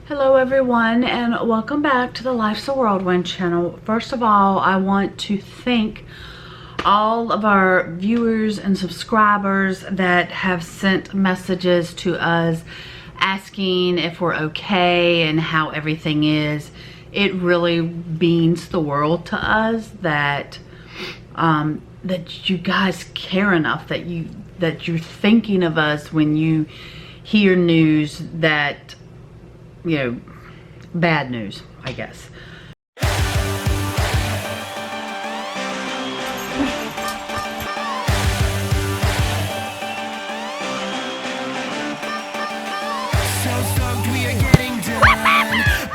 Hello everyone, and welcome back to the Life's a Whirlwind channel. First of all, I want to thank all of our viewers and subscribers that have sent messages to us asking if we're okay and how everything is. It really means the world to us that that you guys care enough, that you're thinking of us when you hear news that, you know, bad news, I guess. So stoked we are getting done.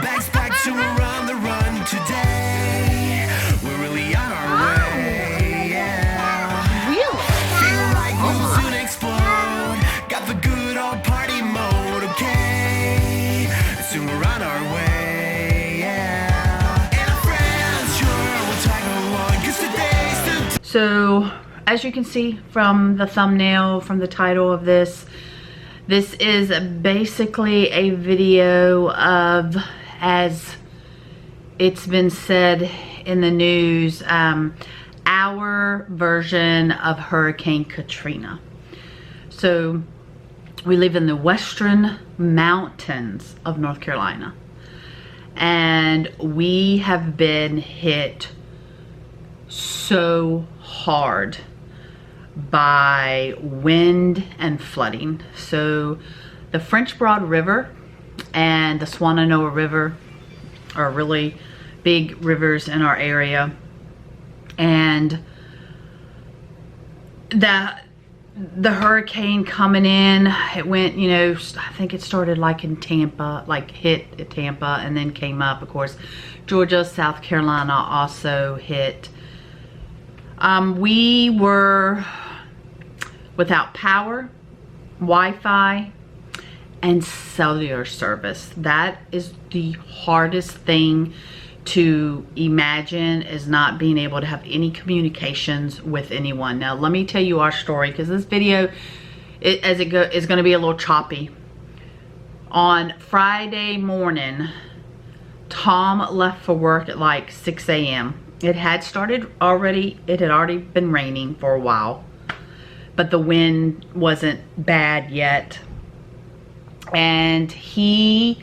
Bags packed, so we're on the run today. We're really on our way, yeah. Really? Feel like we'll soon explode. Got the good old party mode, okay. Soon we're on our way, yeah. And our friends sure will tag along, 'cause today's the So, as you can see from the thumbnail, from the title of this is basically a video of, as it's been said in the news, our version of Hurricane Katrina. So, we live in the western mountains of North Carolina, and we have been hit so hard by wind and flooding. So the French Broad River and the Shenandoah River are really big rivers in our area, and the hurricane coming in, it went, you know, I think it started like in Tampa, like hit Tampa, and then came up. Of course, Georgia, South Carolina also hit. We were without power, Wi-Fi, and cellular service. That is the hardest thing to imagine, is not being able to have any communications with anyone. Now, let me tell you our story, because this video, is going to be a little choppy. On Friday morning, Tom left for work at like 6 a.m. It had already been raining for a while, but the wind wasn't bad yet. And he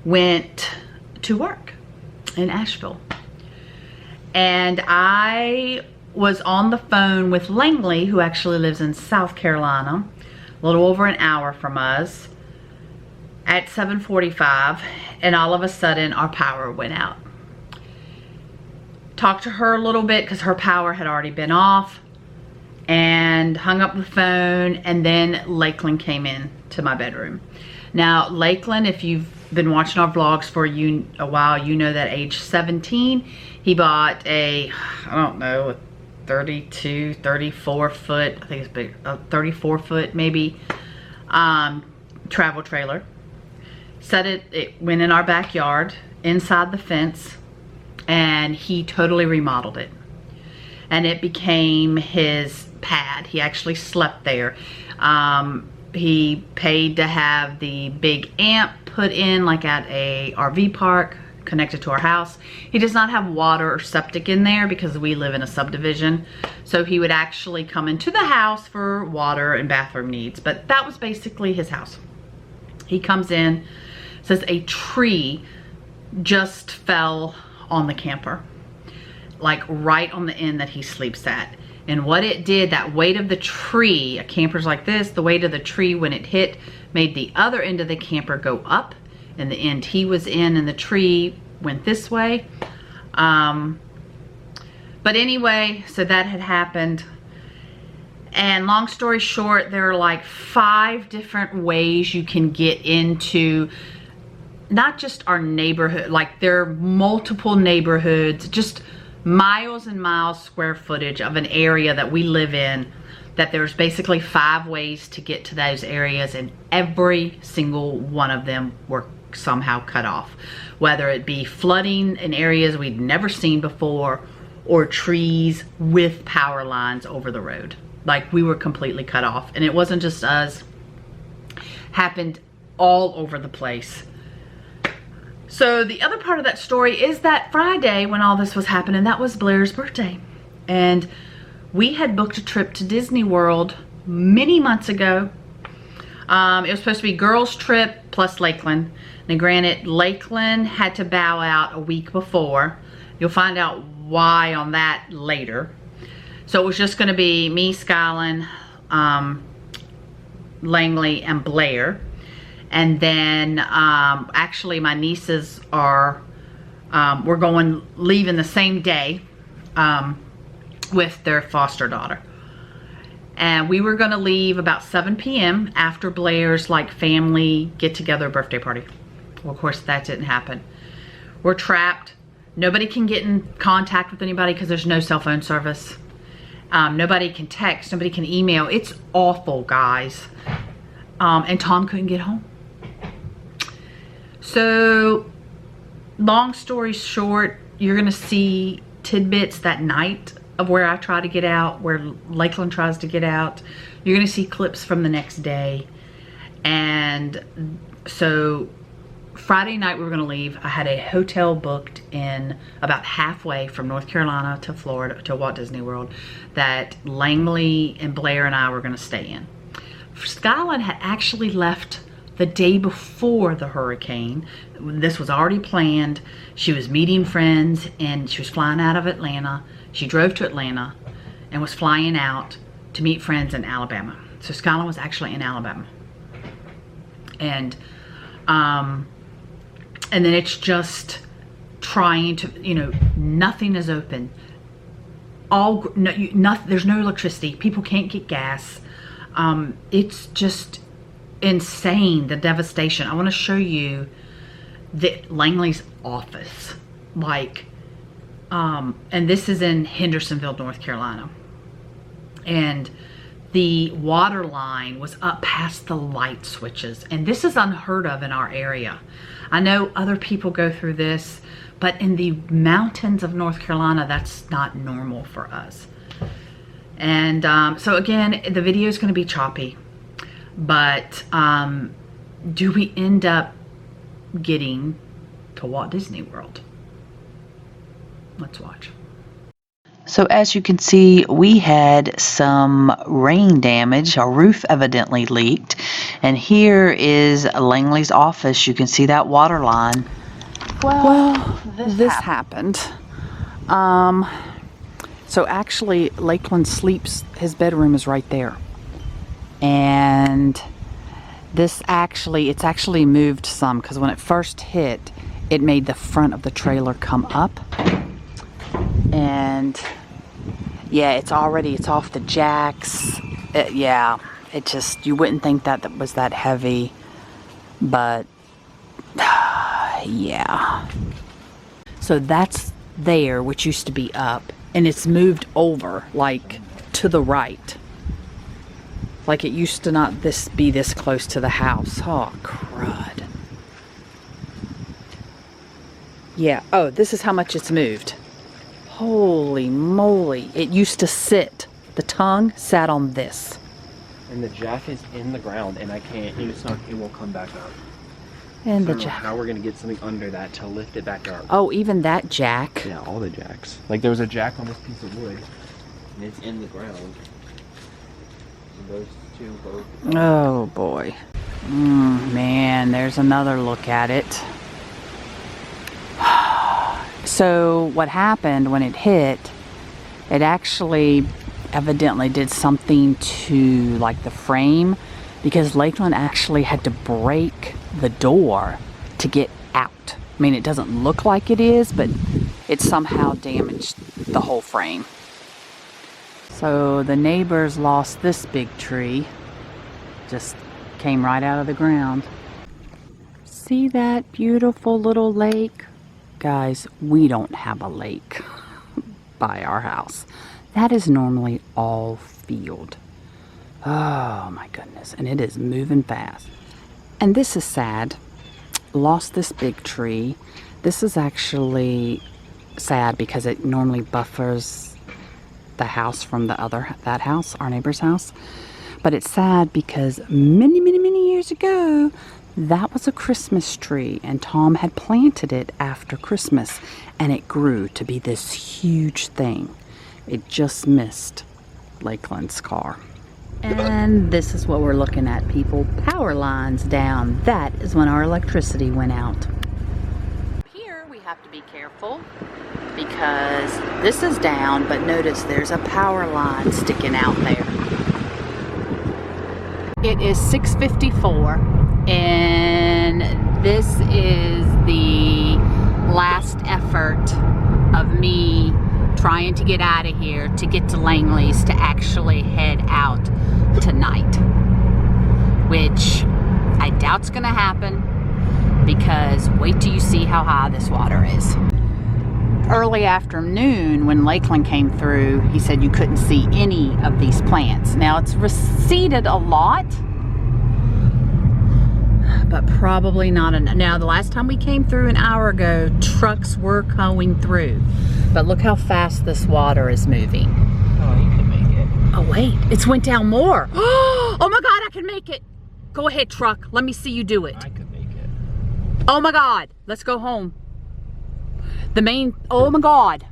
went to work in Asheville. And I was on the phone with Langley, who actually lives in South Carolina, a little over an hour from us, at 7:45, and all of a sudden our power went out. Talked to her a little bit because her power had already been off, and hung up the phone, and then Lakeland came in to my bedroom. Now, Lakeland, if you've been watching our vlogs for a while, you know that age 17, he bought a, I don't know, a 32, 34 foot, I think it's big, a 34 foot maybe, travel trailer. It went in our backyard, inside the fence, and he totally remodeled it. And it became his pad. He actually slept there. He paid to have the big amp put in, like at a RV park connected to our house. He does not have water or septic in there because we live in a subdivision. So he would actually come into the house for water and bathroom needs. But that was basically his house. He comes in, says a tree just fell on the camper, like right on the end that he sleeps at. And what it did, that weight of the tree, a camper's like this, the weight of the tree when it hit made the other end of the camper go up, and the end he was in and the tree went this way. But anyway, so that had happened. And long story short, there are like 5 different ways you can get into not just our neighborhood, like there are multiple neighborhoods, just miles and miles square footage of an area that we live in, that there's basically 5 ways to get to those areas, and every single one of them were somehow cut off, whether it be flooding in areas we'd never seen before, or trees with power lines over the road. Like, we were completely cut off. And it wasn't just us, happened all over the place. So the other part of that story is that Friday when all this was happening, that was Blaire's birthday. And we had booked a trip to Disney World many months ago. It was supposed to be girls' trip plus Lakeland. Now granted, Lakeland had to bow out a week before. You'll find out why on that later. So it was just going to be me, Skylin, Langley, and Blaire. And then actually my nieces are, we're leaving the same day with their foster daughter. And we were going to leave about 7 p.m. after Blaire's like family get-together birthday party. Well, of course, that didn't happen. We're trapped. Nobody can get in contact with anybody because there's no cell phone service. Nobody can text. Nobody can email. It's awful, guys. And Tom couldn't get home. So, long story short, you're going to see tidbits that night of where I try to get out, where Lakeland tries to get out. You're going to see clips from the next day. And so Friday night we were going to leave. I had a hotel booked in about halfway from North Carolina to Florida, to Walt Disney World, that Langley and Blaire and I were going to stay in. Skylin had actually left the day before the hurricane. This was already planned. She was meeting friends and she was flying out of Atlanta. She drove to Atlanta and was flying out to meet friends in Alabama. So Skylin was actually in Alabama. And then it's just trying to, you know, nothing is open. There's no electricity. People can't get gas. It's just insane, the devastation. I want to show you Langley's office, like, and this is in Hendersonville, North Carolina, and the water line was up past the light switches, and this is unheard of in our area. I know other people go through this, but in the mountains of North Carolina, that's not normal for us. And so again, the video is going to be choppy. But do we end up getting to Walt Disney World? Let's watch. So as you can see, we had some rain damage. Our roof evidently leaked. And here is Langley's office. You can see that water line. Well, this happened. So actually, Lakeland sleeps, his bedroom is right there. And it's actually moved some, because when it first hit, it made the front of the trailer come up. And yeah, it's off the jacks. You wouldn't think that was that heavy, but yeah. So that's there, which used to be up, and it's moved over, like, to the right. Like, it used to not be this close to the house. Oh, crud. Yeah. Oh, this is how much it's moved. Holy moly. It used to sit. The tongue sat on this. And the jack is in the ground, and I can't. It won't come back up. And so the jack. How we're gonna get something under that to lift it back up? Oh, even that jack. Yeah, all the jacks. Like, there was a jack on this piece of wood, and it's in the ground. And those two both. Oh boy. Man, there's another look at it. So what happened when it hit, it actually evidently did something to, like, the frame, because Lakeland actually had to break the door to get out. I mean, it doesn't look like it is, but it somehow damaged the whole frame. So the neighbors lost this big tree. Just came right out of the ground. See that beautiful little lake? Guys, we don't have a lake by our house. That is normally all field. Oh my goodness, and it is moving fast. And this is sad. Lost this big tree. This is actually sad because it normally buffers the house from that house, our neighbor's house. But it's sad because many years ago, That was a Christmas tree, and Tom had planted it after Christmas, and it grew to be this huge thing. It just missed Lakeland's car. And this is what we're looking at, people. Power lines down. That is when our electricity went out. Here we have to be careful because this is down, but notice there's a power line sticking out there. It is 6:54, and this is the last effort of me trying to get out of here to get to Langley's to actually head out tonight, which I doubt's gonna happen because wait till you see how high this water is. Early afternoon when Lakeland came through, he said you couldn't see any of these plants. Now it's receded a lot, but probably not enough. Now the last time we came through an hour ago, trucks were going through, but look how fast this water is moving. Oh, you can make it. Oh wait, it's went down more. Oh my God, I can make it. Go ahead, truck, let me see you do it. I could make it. Oh my God, let's go home. The main, oh my God.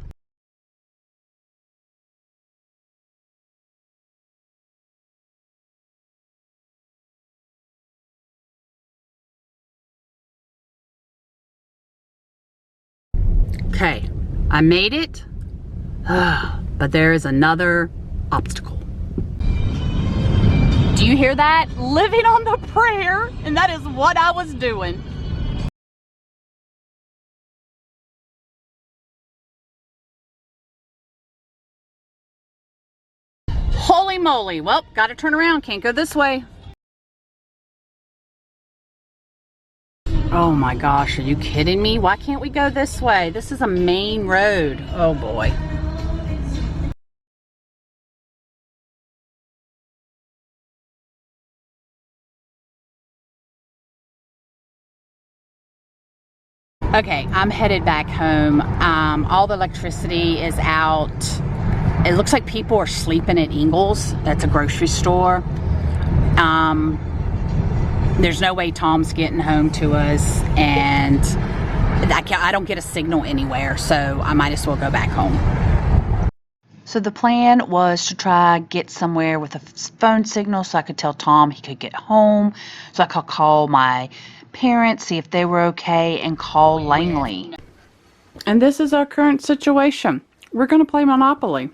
Okay, I made it, but there is another obstacle. Do you hear that? Living on the prayer, and that is what I was doing. Holy moly, well, gotta turn around, can't go this way. Oh my gosh, are you kidding me? Why can't we go this way? This is a main road. Oh boy. Okay, I'm headed back home. All the electricity is out. It looks like people are sleeping at Ingles. That's a grocery store. There's no way Tom's getting home to us, and I don't get a signal anywhere, so I might as well go back home. So the plan was to try get somewhere with a phone signal so I could tell Tom he could get home, so I could call my parents, see if they were okay, and call Langley. And this is our current situation. We're going to play Monopoly.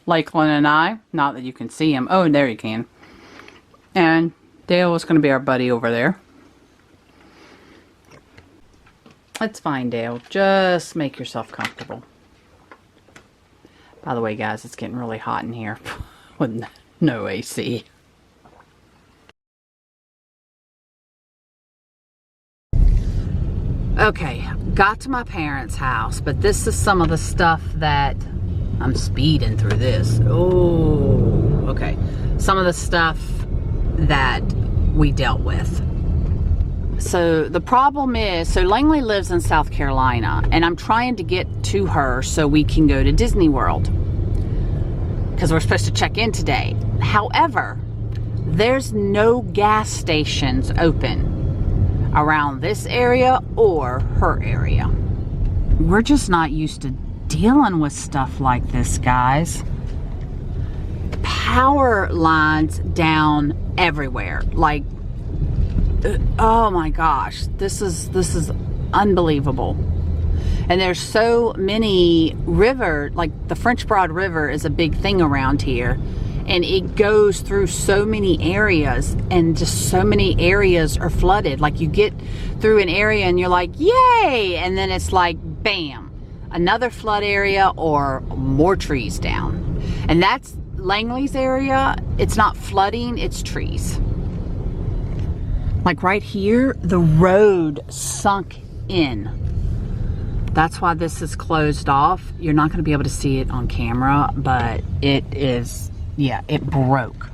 Lakeland and I, not that you can see him. Oh, there you can. And Dale is going to be our buddy over there. It's fine, Dale. Just make yourself comfortable. By the way, guys, it's getting really hot in here with no AC. Okay, got to my parents' house, but this is some of the stuff that I'm speeding through this. Oh, okay. Some of the stuff that we dealt with. So the problem is, so Langley lives in South Carolina, and I'm trying to get to her so we can go to Disney World because we're supposed to check in today. However, there's no gas stations open around this area or her area. We're just not used to dealing with stuff like this, guys. Power lines down everywhere. Like, oh my gosh, this is unbelievable. And there's so many river, like the French Broad River is a big thing around here, and it goes through so many areas, and just so many areas are flooded. Like, you get through an area and you're like, yay, and then it's like, bam, another flood area or more trees down. And that's Langley's area. It's not flooding, it's trees. Like right here, the road sunk in. That's why this is closed off. You're not going to be able to see it on camera, but it is, yeah, it broke.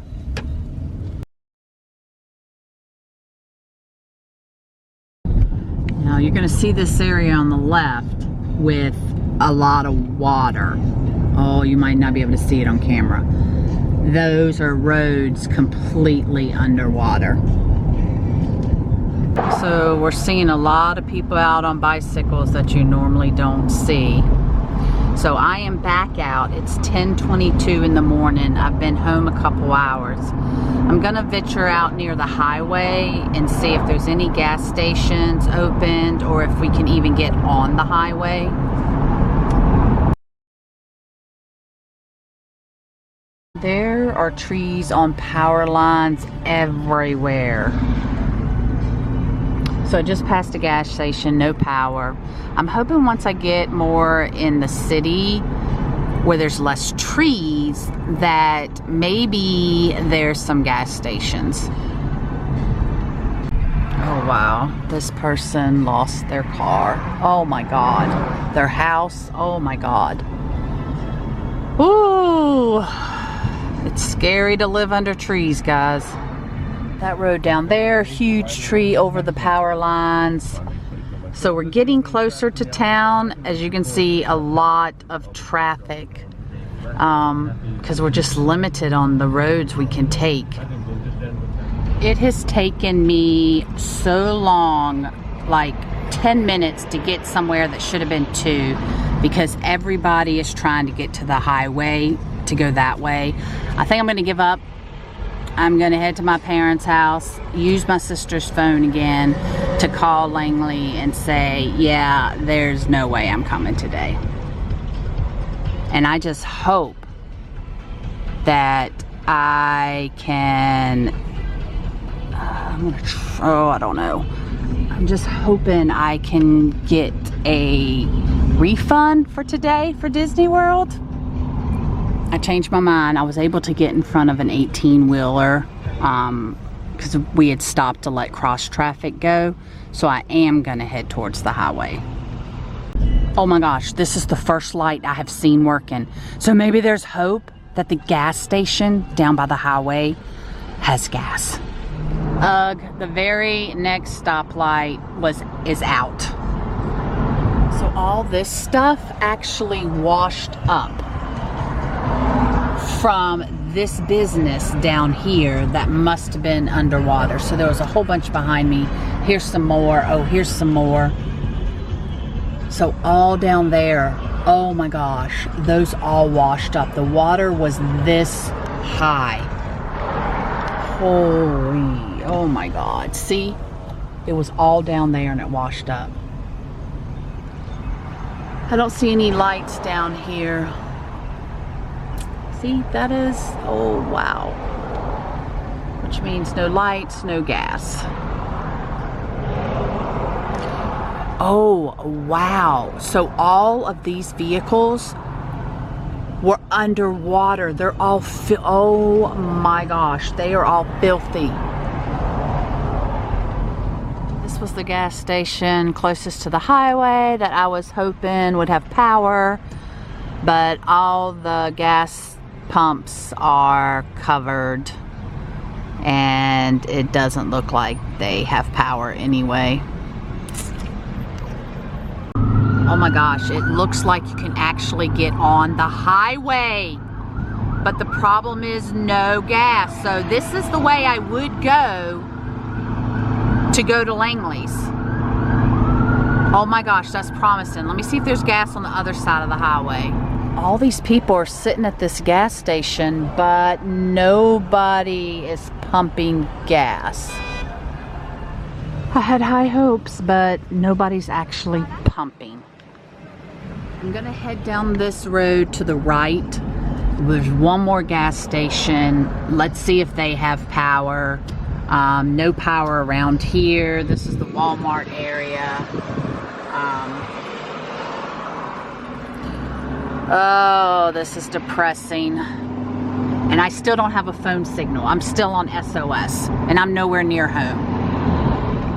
Now you're going to see this area on the left with a lot of water. Oh, you might not be able to see it on camera. Those are roads completely underwater. So we're seeing a lot of people out on bicycles that you normally don't see. So I am back out. It's 10:22 in the morning. I've been home a couple hours. I'm gonna venture out near the highway and see if there's any gas stations opened or if we can even get on the highway. There are trees on power lines everywhere. So I just passed a gas station, no power. I'm hoping once I get more in the city where there's less trees that maybe there's some gas stations. Oh wow, this person lost their car. Oh my God. Their house, oh my God. Ooh, it's scary to live under trees, guys. That road down there, huge tree over the power lines. So we're getting closer to town. As you can see, a lot of traffic because we're just limited on the roads we can take. It has taken me so long, like 10 minutes to get somewhere that should have been 2 because everybody is trying to get to the highway to go that way. I think I'm going to give up. I'm gonna head to my parents' house, use my sister's phone again to call Langley and say, yeah, there's no way I'm coming today. And I just hope that I can, I don't know. I'm just hoping I can get a refund for today for Disney World. I changed my mind. I was able to get in front of an 18-wheeler because we had stopped to let cross traffic go. So I am going to head towards the highway. Oh my gosh, this is the first light I have seen working. So maybe there's hope that the gas station down by the highway has gas. Ugh, the very next stoplight is out. So all this stuff actually washed up from this business down here that must have been underwater. So there was a whole bunch behind me. Here's some more. Oh, here's some more. So all down there, oh my gosh, those all washed up. The water was this high. Holy, oh my God. See, it was all down there and it washed up. I don't see any lights down here. See, that is, oh wow. Which means no lights, no gas. Oh wow. So all of these vehicles were underwater. They're all, oh my gosh, they are all filthy. This was the gas station closest to the highway that I was hoping would have power, but all the gas pumps are covered and it doesn't look like they have power anyway. Oh my gosh, it looks like you can actually get on the highway, but the problem is no gas. So this is the way I would go to Langley's. Oh my gosh, that's promising. Let me see if there's gas on the other side of the highway. All these people are sitting at this gas station, but nobody is pumping gas. I had high hopes, but nobody's actually pumping. I'm gonna head down this road to the right. There's one more gas station. Let's see if they have power. No power around here. This is the Walmart area. Oh, this is depressing. And I still don't have a phone signal. I'm still on SOS, and I'm nowhere near home.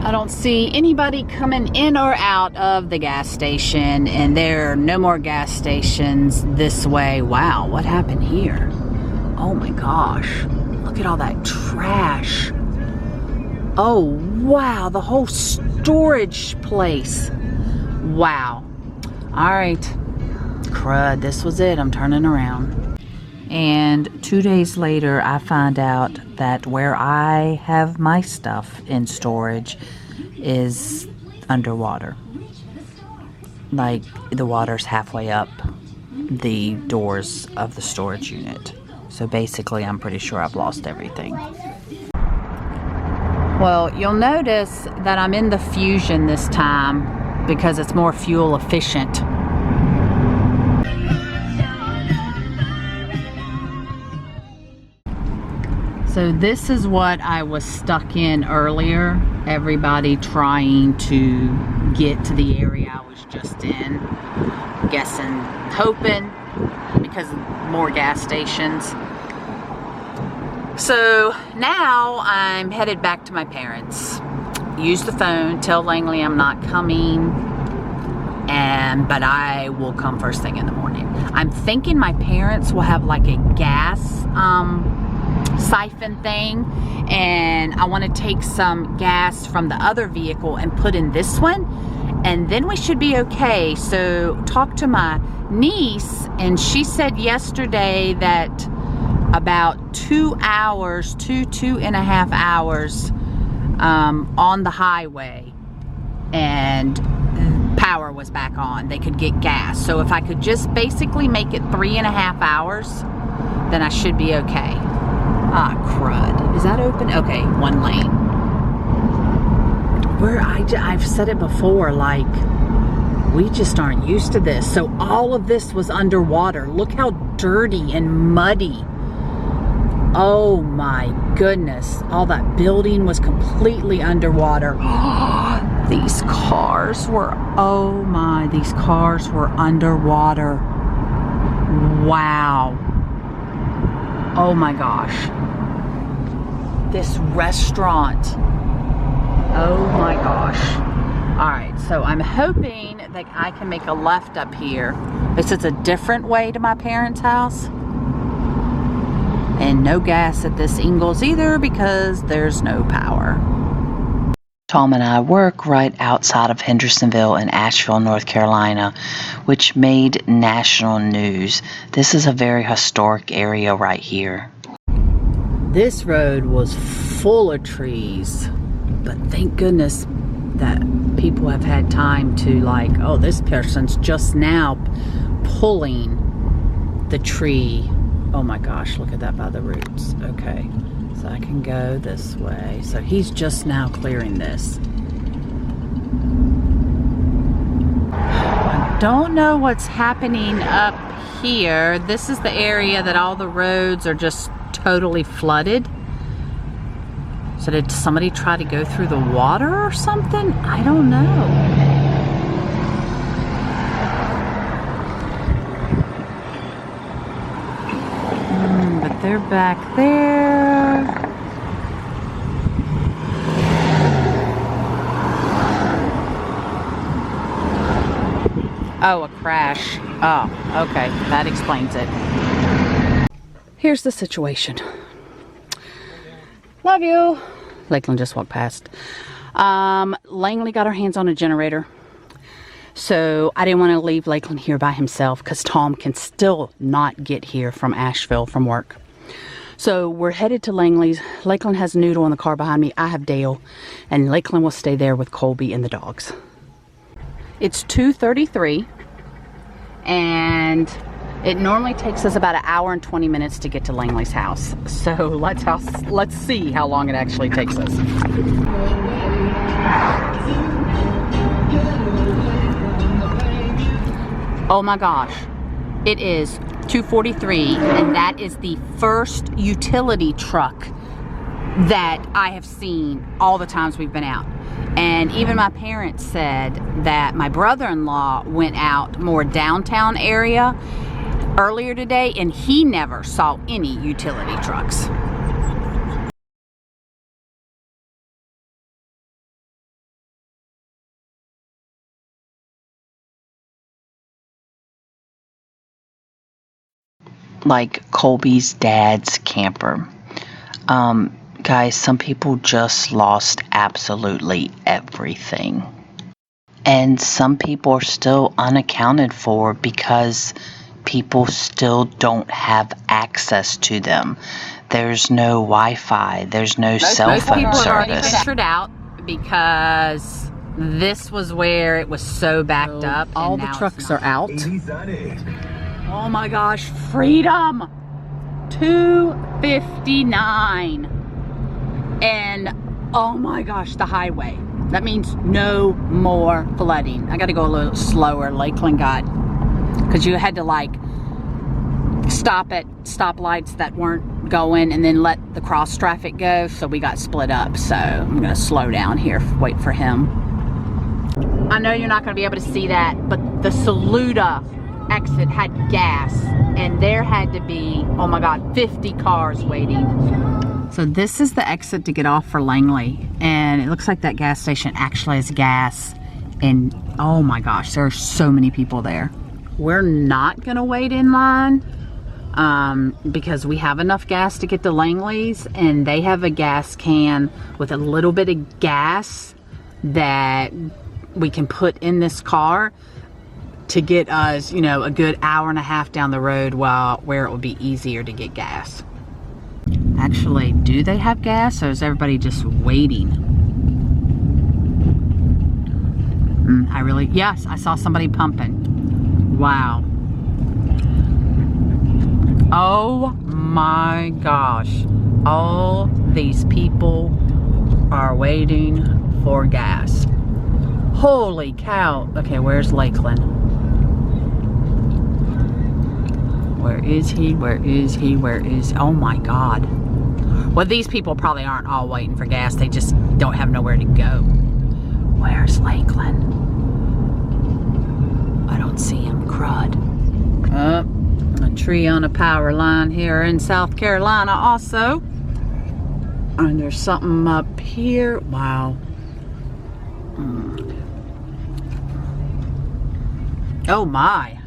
I don't see anybody coming in or out of the gas station, and there are no more gas stations this way. Wow, what happened here? Oh my gosh, look at all that trash. Oh wow, the whole storage place. Wow. All right, crud, this was it. I'm turning around. And 2 days later, I find out that where I have my stuff in storage, is underwater. Like, the water's halfway up the doors of the storage unit. So basically, I'm pretty sure I've lost everything. Well, you'll notice that I'm in the Fusion this time because it's more fuel efficient. So this is what I was stuck in earlier. Everybody trying to get to the area I was just in. Guessing, hoping, because more gas stations. So now I'm headed back to my parents. Use the phone, tell Langley I'm not coming, but I will come first thing in the morning. I'm thinking my parents will have like a gas siphon thing, and I want to take some gas from the other vehicle and put in this one, and then we should be okay. So talk to my niece, and she said yesterday that about 2 hours, two and a half hours on the highway, and power was back on. They could get gas. So if I could just basically make it 3.5 hours, then I should be okay. Ah, crud. Is that open? Okay, one lane. I've said it before, like, we just aren't used to this. So all of this was underwater. Look how dirty and muddy. Oh my goodness. All that building was completely underwater. These cars were, oh my, these cars were underwater. Wow. Oh my gosh. This restaurant. Oh my gosh. Alright, so I'm hoping that I can make a left up here. This is a different way to my parents' house. And no gas at this Ingalls either because there's no power. Tom and I work right outside of Hendersonville in Asheville, North Carolina, which made national news. This is a very historic area right here. This road was full of trees, but thank goodness that people have had time to, like, oh, this person's just now pulling the tree. Oh my gosh, look at that by the roots. Okay, so I can go this way. So he's just now clearing this. I don't know what's happening up here. This is the area that all the roads are just totally flooded. So did somebody try to go through the water or something? I don't know. But they're back there. Oh, a crash. Oh, okay. That explains it. Here's the situation. Love you. Lakeland just walked past. Langley got her hands on a generator. So I didn't want to leave Lakeland here by himself because Tom can still not get here from Asheville from work. So we're headed to Langley's. Lakeland has Noodle in the car behind me. I have Dale. And Lakeland will stay there with Colby and the dogs. It's 2:33. And it normally takes us about 1 hour and 20 minutes to get to Langley's house. So let's see how long it actually takes us. Oh my gosh. It is 2:43, and that is the first utility truck that I have seen all the times we've been out. And even my parents said that my brother-in-law went out more downtown area earlier today, and he never saw any utility trucks. Like Colby's dad's camper. Guys, some people just lost absolutely everything. And some people are still unaccounted for because people still don't have access to them. There's no Wi-Fi. There's no cell phone Most people have already service. ventured out because this was where it was so backed up. All the trucks are out. Oh my gosh, freedom! 259. And oh my gosh, the highway. That means no more flooding. I gotta go a little slower. Lakeland got, because you had to like stop at stoplights that weren't going and then let the cross traffic go, so we got split up. So I'm gonna slow down here, wait for him. I know you're not gonna be able to see that, but the Saluda exit had gas, and there had to be, oh my God, 50 cars waiting. So this is the exit to get off for Langley, and it looks like that gas station actually has gas, and oh my gosh, there are so many people there. We're not gonna wait in line because we have enough gas to get to Langley's, and they have a gas can with a little bit of gas that we can put in this car to get us, you know, a good hour and a half down the road where it would be easier to get gas. Actually, do they have gas, or is everybody just waiting? Yes, I saw somebody pumping. Wow. Oh my gosh. All these people are waiting for gas. Holy cow. Okay, where's Lakeland? Where is he? Where is he? Where is... Oh my God. Well, these people probably aren't all waiting for gas. They just don't have nowhere to go. Where's Lakeland? I don't see him. Crud. A tree on a power line here in South Carolina also. And there's something up here. Wow. Oh my.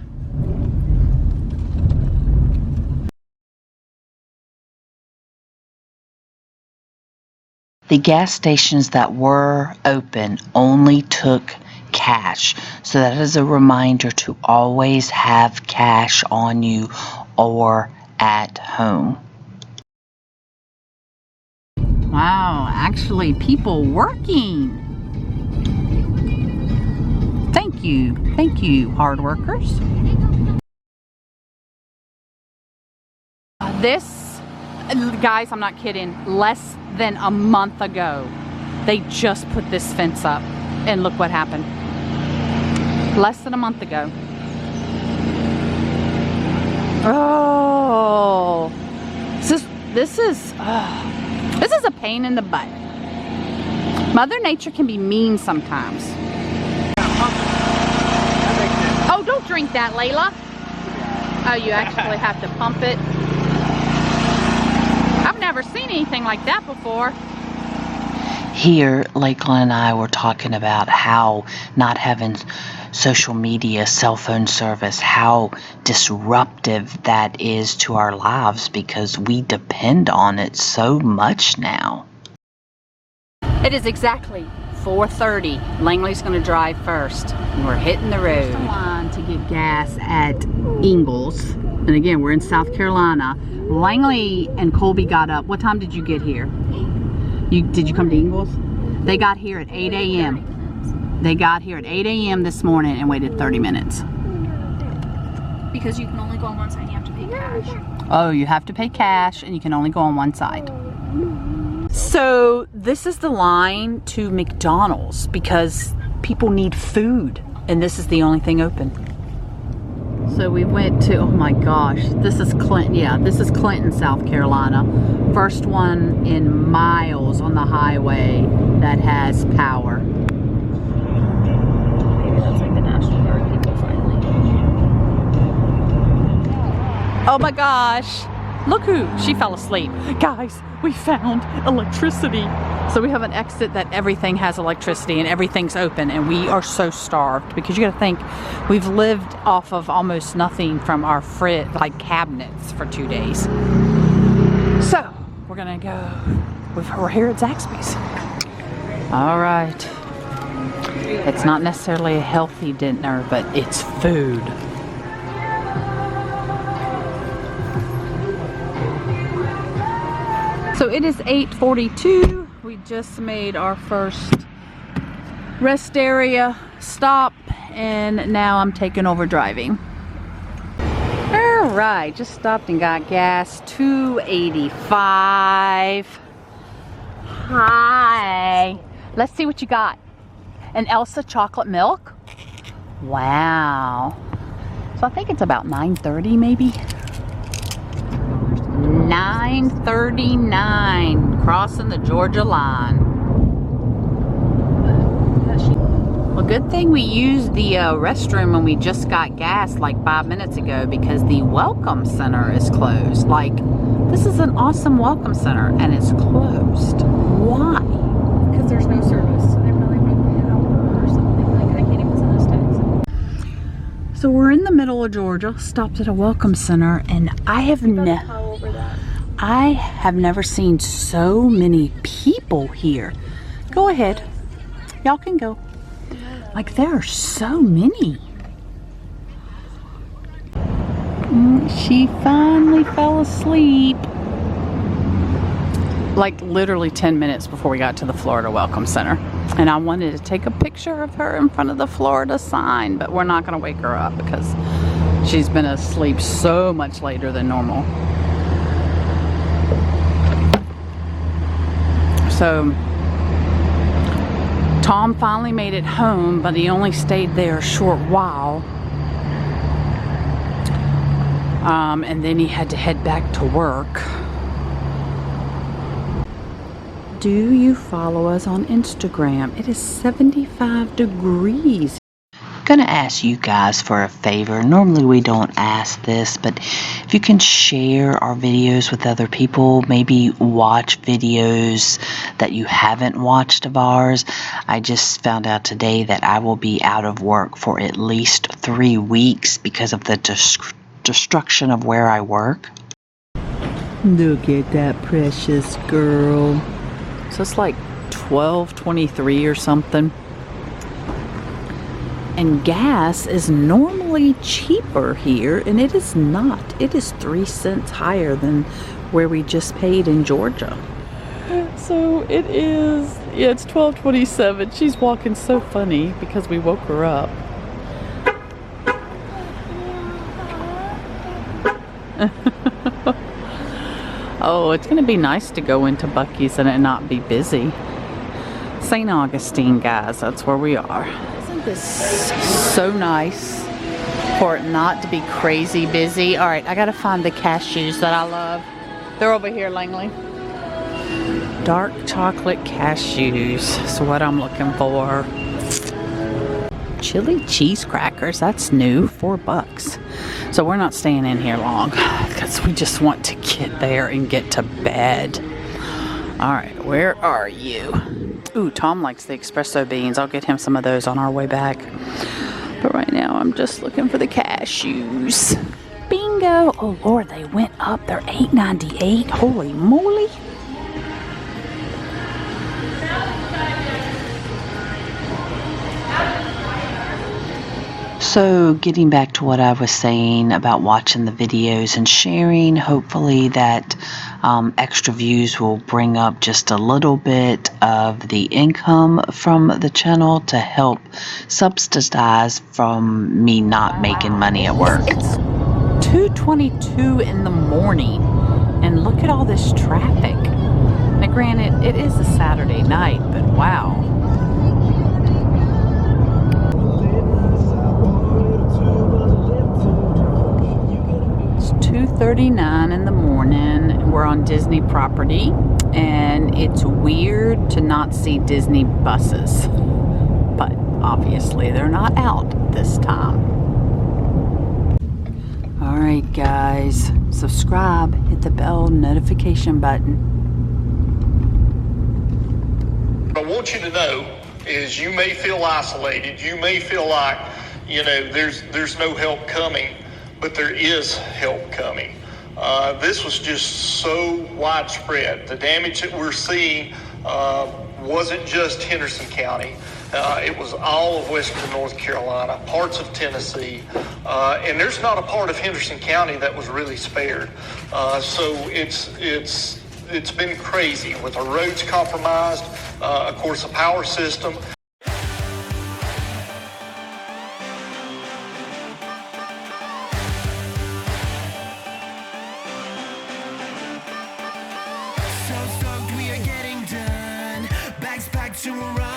The gas stations that were open only took cash. So that is a reminder to always have cash on you or at home. Wow, actually people working. Thank you, hard workers. This, guys, I'm not kidding, less than a month ago, they just put this fence up, and look what happened. Less than a month ago. Oh, this is a pain in the butt. Mother Nature can be mean sometimes. Oh, don't drink that, Layla. Oh, you actually have to pump it. I've never seen anything like that before. Here, Lakeland and I were talking about how not having social media, cell phone service, how disruptive that is to our lives because we depend on it so much now. It is exactly 4:30. Langley's going to drive first. And we're hitting the road. There's a line to get gas at Ingalls. And again, we're in South Carolina. Langley and Colby got up. What time did you get here? Did you come to Ingalls? They got here at 8 a.m. They got here at 8 a.m. this morning and waited 30 minutes. Because you can only go on one side and you have to pay cash. Oh, you have to pay cash and you can only go on one side. So this is the line to McDonald's because people need food and this is the only thing open. So we went to, oh my gosh, this is Clinton, yeah, this is Clinton, South Carolina. First one in miles on the highway that has power. Maybe that's like the National Guard people finally. Oh my gosh, look who, she fell asleep. Guys, we found electricity. So we have an exit that everything has electricity and everything's open and we are so starved because you gotta think, we've lived off of almost nothing from our cabinets for 2 days. So, we're gonna go, we're here at Zaxby's. All right. It's not necessarily a healthy dinner, but it's food. So it is 8:42. We just made our first rest area stop, and now I'm taking over driving. All right, just stopped and got gas, $2.85. Hi. Let's see what you got. An Elsa chocolate milk? Wow. So I think it's about 9:30 maybe. 9:39, crossing the Georgia line. Well, good thing we used the restroom when we just got gas like 5 minutes ago, because the welcome center is closed. Like, this is an awesome welcome center and it's closed. Why? Because there's no service. I probably went power or something. Like, I can't even send this text. So we're in the middle of Georgia, stopped at a welcome center, and I have never seen so many people here. Go ahead. Y'all can go. Like, there are so many. She finally fell asleep. Like literally 10 minutes before we got to the Florida Welcome Center. And I wanted to take a picture of her in front of the Florida sign, but we're not going to wake her up because she's been asleep so much later than normal. So Tom finally made it home, but he only stayed there a short while. And then he had to head back to work. Do you follow us on Instagram? It is 75 degrees. Gonna ask you guys for a favor. Normally we don't ask this, but if you can share our videos with other people, maybe watch videos that you haven't watched of ours. I just found out today that I will be out of work for at least 3 weeks because of the destruction of where I work. Look at that precious girl. So it's like 12:23 or something. And gas is normally cheaper here, and it is not. It is 3 cents higher than where we just paid in Georgia. So it is, yeah, it's 12:27. She's walking so funny because we woke her up. Oh, it's gonna be nice to go into Buc-ee's and it not be busy. St. Augustine, guys, that's where we are. Isn't this so nice for it not to be crazy busy? All right, I gotta find the cashews that I love. They're over here, Langley. Dark chocolate cashews is what I'm looking for. Chili cheese crackers, that's new, $4. So we're not staying in here long because we just want to get there and get to bed. All right, where are you? Ooh, Tom likes the espresso beans. I'll get him some of those on our way back. But right now I'm just looking for the cashews. Bingo! Oh Lord, they went up. They're $8.98. Holy moly. So getting back to what I was saying about watching the videos and sharing, hopefully that extra views will bring up just a little bit of the income from the channel to help subsidize from me not making money at work. It's 2:22 in the morning and look at all this traffic. Now granted, it is a Saturday night, but wow. It's 2:39 in the morning. We're on Disney property, and it's weird to not see Disney buses, but obviously they're not out this time. All right, guys, subscribe, hit the bell notification button. What I want you to know is you may feel isolated. You may feel like, you know, there's no help coming, but there is help coming. This was just so widespread. The damage that we're seeing wasn't just Henderson County. It was all of western North Carolina, parts of Tennessee, and there's not a part of Henderson County that was really spared. So it's been crazy with our roads compromised, of course, the power system. getting done. Bags packed to run.